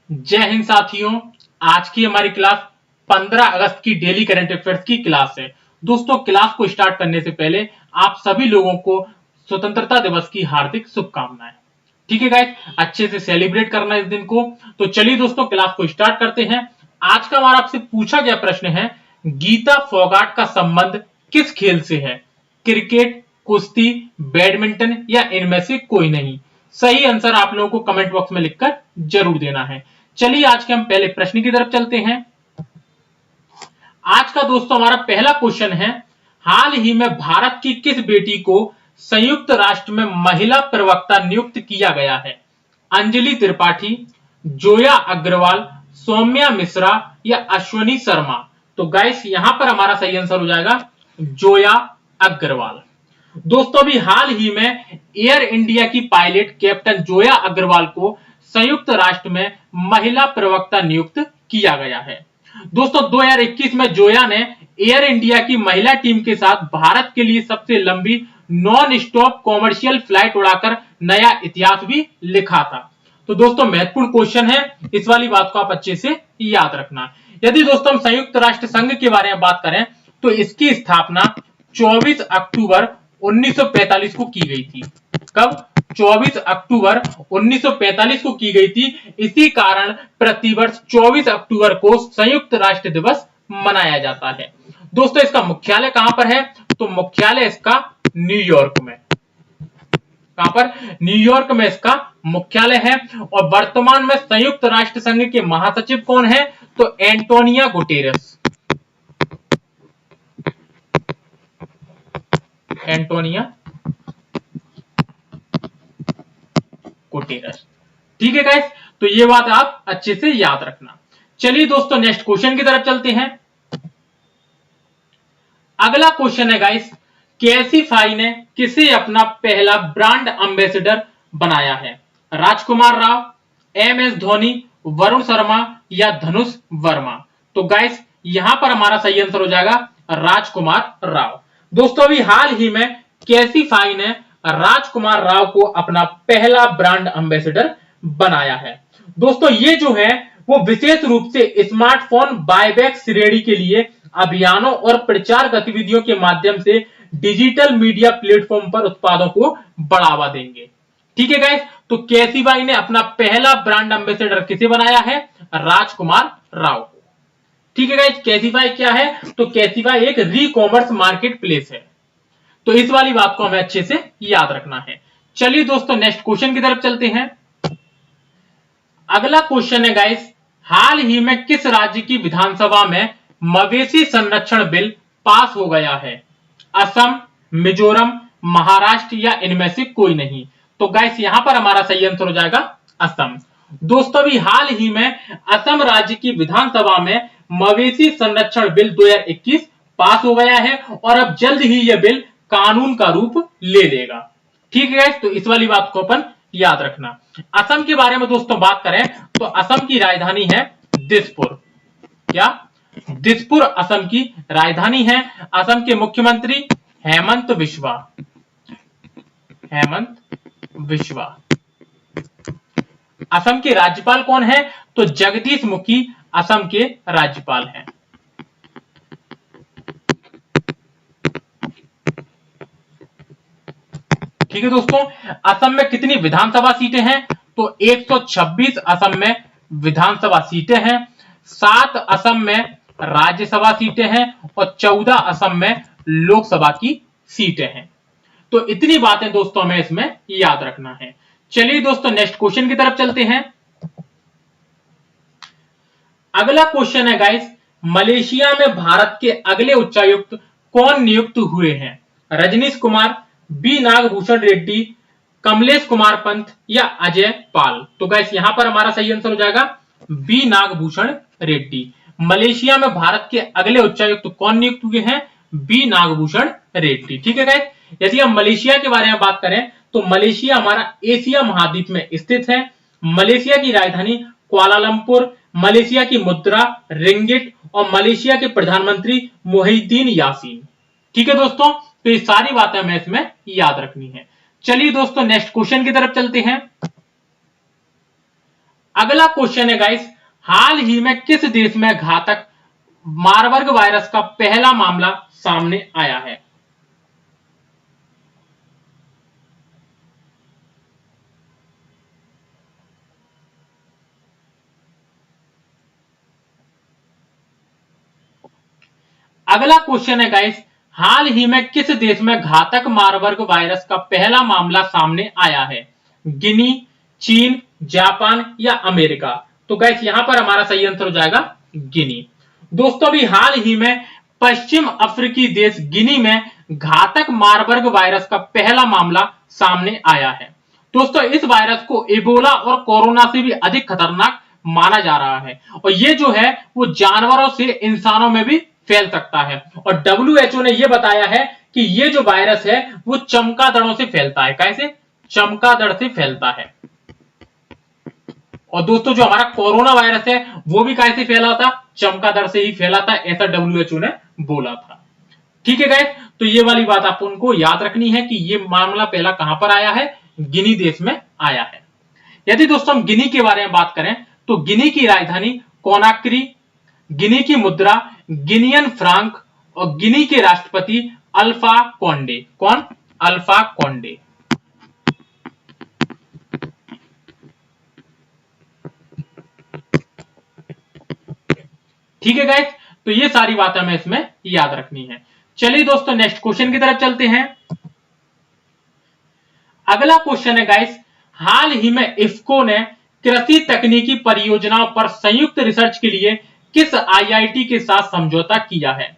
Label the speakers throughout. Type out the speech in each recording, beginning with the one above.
Speaker 1: जय हिंद साथियों। आज की हमारी क्लास 15 अगस्त की डेली करंट अफेयर्स की क्लास है। दोस्तों, क्लास को स्टार्ट करने से पहले आप सभी लोगों को स्वतंत्रता दिवस की हार्दिक शुभकामनाएं। ठीक है गाइस, अच्छे से सेलिब्रेट करना इस दिन को। तो चलिए दोस्तों, क्लास को स्टार्ट करते हैं। आज का हमारा आपसे पूछा गया प्रश्न है, गीता फोगाट का संबंध किस खेल से है? क्रिकेट, कुश्ती, बैडमिंटन या इनमें से कोई नहीं? सही आंसर आप लोगों को कमेंट बॉक्स में लिखकर जरूर देना है। चलिए आज के हम पहले प्रश्न की तरफ चलते हैं। आज का दोस्तों हमारा पहला क्वेश्चन है, हाल ही में भारत की किस बेटी को संयुक्त राष्ट्र में महिला प्रवक्ता नियुक्त किया गया है? अंजलि त्रिपाठी, जोया अग्रवाल, सौम्या मिश्रा या अश्विनी शर्मा? तो गाइस यहां पर हमारा सही आंसर हो जाएगा जोया अग्रवाल। दोस्तों, अभी हाल ही में एयर इंडिया की पायलट कैप्टन जोया अग्रवाल को संयुक्त राष्ट्र में महिला प्रवक्ता नियुक्त किया गया है। दोस्तों, 2021 में जोया ने एयर इंडिया की महिला टीम के साथ भारत के लिए सबसे लंबी नॉन स्टॉप कॉमर्शियल फ्लाइट उड़ाकर नया इतिहास भी लिखा था। तो दोस्तों, महत्वपूर्ण क्वेश्चन है, इस वाली बात को आप अच्छे से याद रखना। यदि दोस्तों हम संयुक्त राष्ट्र संघ के बारे में बात करें तो इसकी स्थापना 24 अक्टूबर 1945 को की गई थी। कब? 24 अक्टूबर 1945 को की गई थी। इसी कारण प्रतिवर्ष 24 अक्टूबर को संयुक्त राष्ट्र दिवस मनाया जाता है। दोस्तों, इसका मुख्यालय कहां पर है? तो मुख्यालय इसका न्यूयॉर्क में। कहां पर? न्यूयॉर्क में इसका मुख्यालय है। और वर्तमान में संयुक्त राष्ट्र संघ के महासचिव कौन है? तो एंटोनियो गुटेरेस। Antonio Guterres. ठीक है गाइस, तो ये बात आप अच्छे से याद रखना। चलिए दोस्तों, नेक्स्ट क्वेश्चन की तरफ चलते हैं। अगला क्वेश्चन है गाइस, कैसीफाई ने किसे अपना पहला ब्रांड एम्बेसडर बनाया है? राजकुमार राव, एमएस धोनी, वरुण शर्मा या धनुष वर्मा? तो गाइस यहां पर हमारा सही आंसर हो जाएगा राजकुमार राव। दोस्तों, अभी हाल ही में कैसीफाई ने राजकुमार राव को अपना पहला ब्रांड एम्बेसडर बनाया है। दोस्तों, ये जो है वो विशेष रूप से स्मार्टफोन बायबैक श्रेणी के लिए अभियानों और प्रचार गतिविधियों के माध्यम से डिजिटल मीडिया प्लेटफॉर्म पर उत्पादों को बढ़ावा देंगे। ठीक है गाइस, तो कैसीफाई ने अपना पहला ब्रांड एम्बेसडर किसे बनाया है? राजकुमार राव को। ठीक है गाइस, कैसीफाई क्या है? तो कैसीफाई एक री कॉमर्स मार्केट प्लेस है। तो इस वाली बात को हमें अच्छे से याद रखना है। चलिए दोस्तों, नेक्स्ट क्वेश्चन की तरफ चलते हैं। अगला क्वेश्चन है गाइस, हाल ही में किस राज्य की विधानसभा में मवेशी संरक्षण बिल पास हो गया है? असम, मिजोरम, महाराष्ट्र या इनमें से कोई नहीं? तो गाइस यहां पर हमारा सही आंसर हो जाएगा असम। दोस्तों, अभी हाल ही में असम राज्य की विधानसभा में मवेशी संरक्षण बिल 2021 पास हो गया है और अब जल्द ही यह बिल कानून का रूप ले लेगा। ठीक है गाइस, तो इस वाली बात को अपन याद रखना। असम के बारे में दोस्तों बात करें तो असम की राजधानी है दिसपुर। क्या? दिसपुर असम की राजधानी है। असम के मुख्यमंत्री हेमंत बिस्वा। हेमंत बिस्वा। असम के राज्यपाल कौन है? तो जगदीश मुखी असम के राज्यपाल हैं। ठीक है दोस्तों, असम में कितनी विधानसभा सीटें हैं? तो 126 असम में विधानसभा सीटें हैं, 7 असम में राज्यसभा सीटें हैं और 14 असम में लोकसभा की सीटें हैं। तो इतनी बातें दोस्तों हमें इसमें याद रखना है। चलिए दोस्तों, नेक्स्ट क्वेश्चन की तरफ चलते हैं। अगला क्वेश्चन है गाइस, मलेशिया में भारत के अगले उच्चायुक्त कौन नियुक्त हुए हैं? रजनीश कुमार, बी नागभूषण रेड्डी, कमलेश कुमार पंत या अजय पाल? तो गाइस यहां पर हमारा सही आंसर हो जाएगा बी नागभूषण रेड्डी। मलेशिया में भारत के अगले उच्चायुक्त कौन नियुक्त हुए हैं? बी नागभूषण रेड्डी। ठीक है गाइस, यदि हम मलेशिया के बारे में बात करें तो मलेशिया हमारा एशिया महाद्वीप में स्थित है। मलेशिया की राजधानी कुआलालंपुर, मलेशिया की मुद्रा रिंगिट और मलेशिया के प्रधानमंत्री मोहिउद्दीन यासीन। ठीक है दोस्तों, तो ये सारी बातें हमें इसमें याद रखनी है। चलिए दोस्तों, नेक्स्ट क्वेश्चन की तरफ चलते हैं। अगला क्वेश्चन है गाइस, हाल ही में किस देश में घातक मारबर्ग वायरस का पहला मामला सामने आया है? अगला क्वेश्चन है गाइस, हाल ही में किस देश में घातक मारबर्ग वायरस का पहला मामला सामने आया है? गिनी, चीन, जापान या अमेरिका? तो गाइस यहां पर हमारा सही आंसर हो जाएगा गिनी। दोस्तों अभी हाल ही में पश्चिम अफ्रीकी देश गिनी में घातक मारबर्ग वायरस का पहला मामला सामने आया है। दोस्तों इस वायरस को इबोला और कोरोना से भी अधिक खतरनाक माना जा रहा है और ये जो है वो जानवरों से इंसानों में भी फैल सकता है और WHO ने यह बताया है कि ये जो वायरस है वो चमगादड़ों से फैलता है। कैसे? चमगादड़ से फैलता है। और दोस्तों जो हमारा कोरोना वायरस है वो भी कैसे फैला था? चमगादड़ से ही फैला था, ऐसा WHO ने बोला था। ठीक है गाइस, तो ये वाली बात आप उनको याद रखनी है कि ये मामला पहला कहां पर आया है? गिनी देश में आया है। यदि दोस्तों हम गिनी के बारे में बात करें तो गिनी की राजधानी कोनाक्री, गिनी की मुद्रा गिनियन फ्रांक और गिनी के राष्ट्रपति अल्फा कोंडे। कौन? Alpha Conde. ठीक है गाइस, तो ये सारी बातें हमें इसमें याद रखनी है। चलिए दोस्तों नेक्स्ट क्वेश्चन की तरफ चलते हैं। अगला क्वेश्चन है गाइस, हाल ही में इफ्को ने कृषि तकनीकी परियोजनाओं पर संयुक्त रिसर्च के लिए किस IIT के साथ समझौता किया है?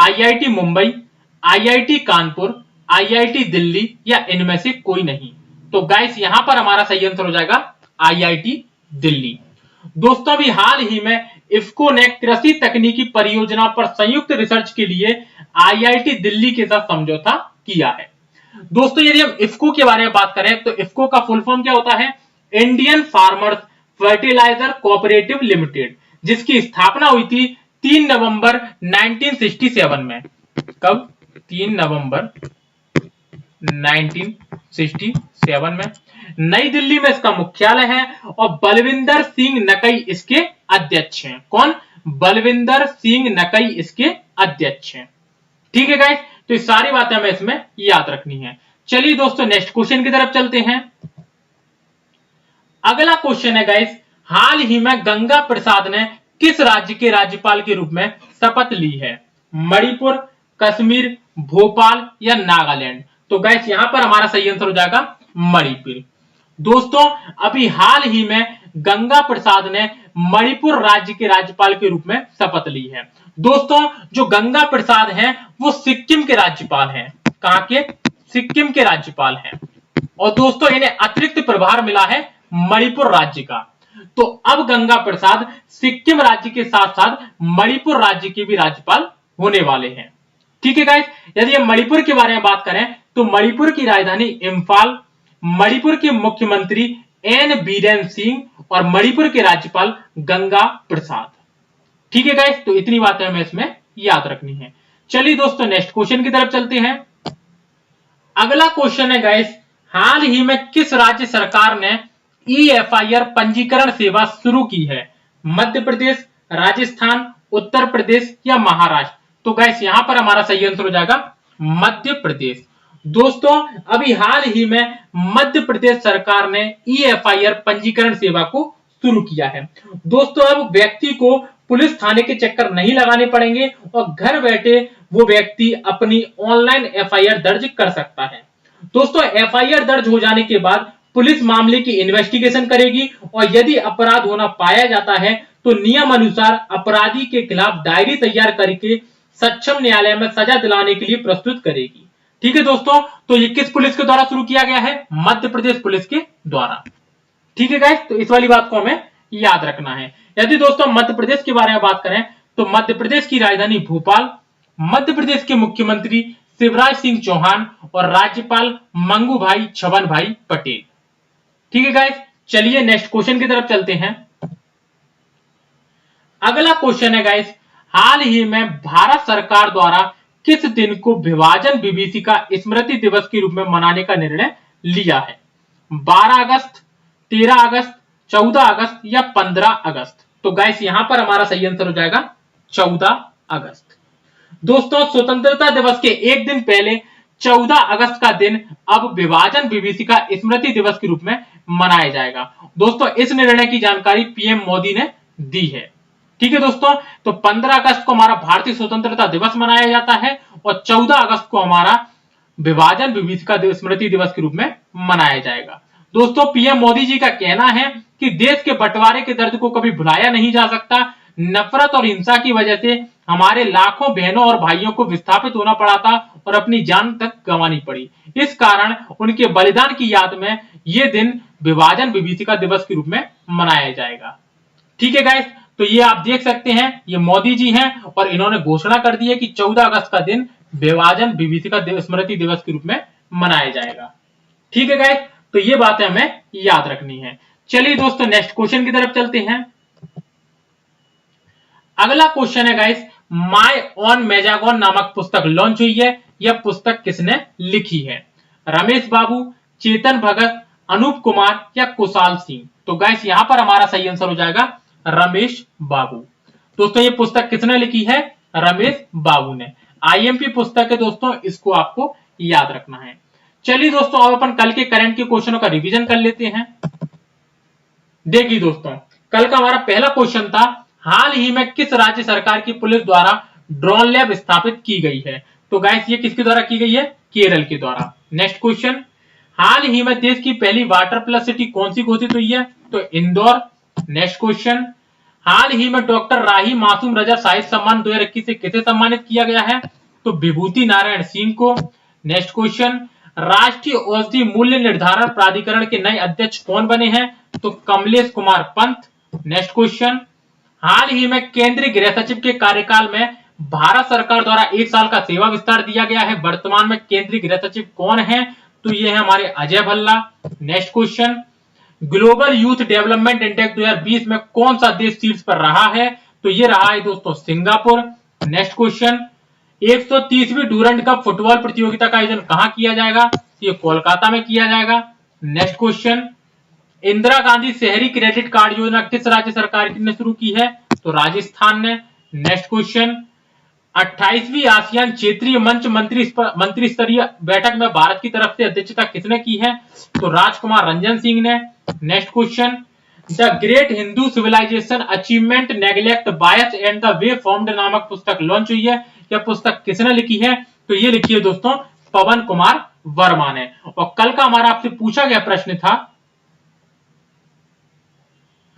Speaker 1: IIT Mumbai, IIT Kanpur, IIT Delhi या इनमें से कोई नहीं? तो गाइस यहां पर हमारा सही आंसर हो जाएगा IIT दिल्ली। दोस्तों अभी हाल ही में इफ्को ने कृषि तकनीकी परियोजना पर संयुक्त रिसर्च के लिए IIT दिल्ली के साथ समझौता किया है। दोस्तों यदि हम इफ्को के बारे में बात करें तो इफ्को का फुल फॉर्म क्या होता है? Indian Farmers Fertiliser Cooperative Limited, जिसकी स्थापना हुई थी 3 नवंबर 1967 में। कब? 3 नवंबर 1967 में। नई दिल्ली में इसका मुख्यालय है और बलविंदर सिंह नकई इसके अध्यक्ष हैं। कौन? बलविंदर सिंह नकई इसके अध्यक्ष हैं। ठीक है गाइस, तो ये सारी बातें हमें इसमें याद रखनी है। चलिए दोस्तों नेक्स्ट क्वेश्चन की तरफ चलते हैं। अगला क्वेश्चन है गाइस, हाल ही में गंगा प्रसाद ने किस राज्य के राज्यपाल के रूप में शपथ ली है? मणिपुर, कश्मीर, भोपाल या नागालैंड? तो गाइस यहां पर हमारा सही आंसर हो जाएगा मणिपुर। दोस्तों अभी हाल ही में गंगा प्रसाद ने मणिपुर राज्य के राज्यपाल के रूप में शपथ ली है। दोस्तों जो गंगा प्रसाद हैं वो सिक्किम के राज्यपाल हैं। कहां के? सिक्किम के राज्यपाल हैं और दोस्तों इन्हें अतिरिक्त प्रभार मिला है मणिपुर राज्य का। तो अब गंगा प्रसाद सिक्किम राज्य के साथ साथ मणिपुर राज्य के भी राज्यपाल होने वाले हैं। ठीक है गाइस, यदि हम मणिपुर के बारे में बात करें तो मणिपुर की राजधानी इंफाल, मणिपुर के मुख्यमंत्री एन बीरेन सिंह और मणिपुर के राज्यपाल गंगा प्रसाद। ठीक है गाइस, तो इतनी बातें हमें इसमें याद रखनी है। चलिए दोस्तों नेक्स्ट क्वेश्चन की तरफ चलते हैं। अगला क्वेश्चन है गाइस, हाल ही में किस राज्य सरकार ने EFIR पंजीकरण सेवा शुरू की है? मध्य प्रदेश, राजस्थान, उत्तर प्रदेश या महाराष्ट्र? तो गाइस यहां पर हमारा सही आंसर हो जाएगा मध्य प्रदेश। दोस्तों अभी हाल ही में मध्य प्रदेश सरकार ने EFIR पंजीकरण सेवा को शुरू किया है। दोस्तों अब व्यक्ति को पुलिस थाने के चक्कर नहीं लगाने पड़ेंगे और घर बैठे वो व्यक्ति अपनी ऑनलाइन FIR दर्ज कर सकता है। दोस्तों FIR दर्ज हो जाने के बाद पुलिस मामले की इन्वेस्टिगेशन करेगी और यदि अपराध होना पाया जाता है तो नियम अनुसार अपराधी के खिलाफ डायरी तैयार करके सक्षम न्यायालय में सजा दिलाने के लिए प्रस्तुत करेगी। ठीक है दोस्तों, तो ये किस पुलिस के द्वारा शुरू किया गया है? मध्य प्रदेश पुलिस के द्वारा। ठीक है गाइस, तो इस वाली बात को हमें याद रखना है। यदि दोस्तों मध्य प्रदेश के बारे में बात करें तो मध्य प्रदेश की राजधानी भोपाल, मध्य प्रदेश के मुख्यमंत्री शिवराज सिंह चौहान और राज्यपाल मंगू भाई छबन भाई पटेल। ठीक है गाइस, चलिए नेक्स्ट क्वेश्चन की तरफ चलते हैं। अगला क्वेश्चन है गाइस, हाल ही में भारत सरकार द्वारा किस दिन को विभाजन विभीषिका स्मृति दिवस के रूप में मनाने का निर्णय लिया है? 12 अगस्त, 13 अगस्त, 14 अगस्त या 15 अगस्त? तो गाइस यहां पर हमारा सही आंसर हो जाएगा 14 अगस्त। दोस्तों स्वतंत्रता दिवस के एक दिन पहले 14 अगस्त का दिन अब विभाजन विभीषिका स्मृति दिवस के रूप में मनाया जाएगा। दोस्तों इस निर्णय की जानकारी पीएम मोदी ने दी है। ठीक है दोस्तों, तो 15 अगस्त को हमारा भारतीय स्वतंत्रता दिवस मनाया जाता है और 14 अगस्त को हमारा विभाजन विभीषिका स्मृति दिवस के रूप में मनाया जाएगा। दोस्तों पीएम मोदी जी का कहना है कि देश के बंटवारे के दर्द को कभी भुलाया नहीं जा सकता। नफरत और हिंसा की वजह से हमारे लाखों बहनों और भाइयों को विस्थापित होना पड़ा था और अपनी जान तक गंवानी पड़ी। इस कारण उनके बलिदान की याद में यह दिन विभाजन विभीषिका दिवस के रूप में मनाया जाएगा। ठीक है गाइस, तो ये आप देख सकते हैं ये मोदी जी हैं और इन्होंने घोषणा कर दी है कि 14 अगस्त का दिन विभाजन विभीषिका स्मृति दिवस के रूप में मनाया जाएगा। ठीक है गाइस, तो ये बातें हमें याद रखनी है। चलिए दोस्तों नेक्स्ट क्वेश्चन की तरफ चलते हैं। अगला क्वेश्चन है गाइस, माय ऑन मेजागॉन नामक पुस्तक लॉन्च हुई है। यह पुस्तक किसने लिखी है? रमेश बाबू, चेतन भगत, अनूप कुमार या कुशाल सिंह? तो गाइस यहां पर हमारा सही आंसर हो जाएगा रमेश बाबू। दोस्तों ये पुस्तक किसने लिखी है? रमेश बाबू ने। आईएमपी पुस्तक है दोस्तों, इसको आपको याद रखना है। चलिए दोस्तों अब अपन कल के करंट के क्वेश्चनों का रिवीजन कर लेते हैं। देखिए दोस्तों कल का हमारा पहला क्वेश्चन था, हाल ही में किस राज्य सरकार की पुलिस द्वारा ड्रोन लैब स्थापित की गई है? तो गाइस ये किसके द्वारा की गई है? केरल के द्वारा। नेक्स्ट क्वेश्चन, हाल ही में देश की पहली वाटर प्लस सिटी कौन सी घोषित हुई है? तो इंदौर। नेक्स्ट क्वेश्चन, हाल ही में डॉक्टर राही मासूम रजा साहित्य सम्मान 2021 से किसे सम्मानित किया गया है? तो विभूति नारायण सिंह को। नेक्स्ट क्वेश्चन, राष्ट्रीय औषधि मूल्य निर्धारण प्राधिकरण के नए अध्यक्ष कौन बने हैं? तो कमलेश कुमार पंत। नेक्स्ट क्वेश्चन, हाल ही में केंद्रीय गृह सचिव के कार्यकाल में भारत सरकार द्वारा 1 साल का सेवा विस्तार दिया गया है। वर्तमान में केंद्रीय गृह सचिव कौन है? तो ये है हमारे Ajay Bhalla. Next question, global youth development index 2020 में कौन सा देश शीर्ष पर रहा है? तो ये रहा है दोस्तों सिंगापुर। नेक्स्ट क्वेश्चन, 130वीं डूरंड कप फुटबॉल प्रतियोगिता का आयोजन कहां किया जाएगा? ये कोलकाता में किया जाएगा। नेक्स्ट क्वेश्चन, इंदिरा गांधी शहरी क्रेडिट कार्ड योजना किस राज्य सरकार ने शुरू की है? तो राजस्थान ने। नेक्स्ट क्वेश्चन, 28वीं आसियान क्षेत्रीय मंच मंत्री स्तरीय बैठक में भारत की तरफ से अध्यक्षता किसने की है? तो राजकुमार रंजन सिंह ने। Next question, the great Hindu civilisation achievement neglect bias and the way forward नामक पुस्तक लॉन्च हुई है। यह पुस्तक किसने लिखी है? तो ये लिखी है दोस्तों पवन कुमार वर्मा ने। और कल का हमारा आपसे पूछा गया प्रश्न था,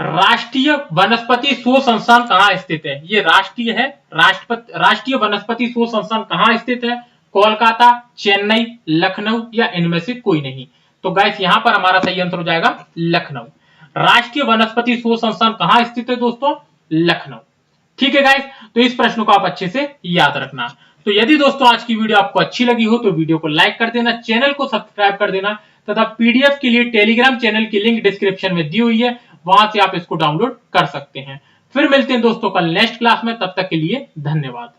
Speaker 1: राष्ट्रीय वनस्पति शोध संस्थान कहां स्थित है? ये राष्ट्रीय है। राष्ट्रीय वनस्पति शोध संस्थान कहां स्थित है? कोलकाता, चेन्नई, लखनऊ या इनमें से कोई नहीं? तो गाइस यहां पर हमारा सही आंसर हो जाएगा लखनऊ। राष्ट्रीय वनस्पति शोध संस्थान कहां स्थित है दोस्तों? लखनऊ। ठीक है गाइस, तो इस प्रश्न को आप अच्छे से याद रखना। तो यदि दोस्तों आज की वीडियो आपको अच्छी लगी हो तो वीडियो को लाइक कर देना, चैनल को सब्सक्राइब कर देना तथा पीडीएफ के लिए टेलीग्राम चैनल की लिंक डिस्क्रिप्शन में दी हुई है, वहां से आप इसको डाउनलोड कर सकते हैं। फिर मिलते हैं दोस्तों कल नेक्स्ट क्लास में, तब तक के लिए धन्यवाद।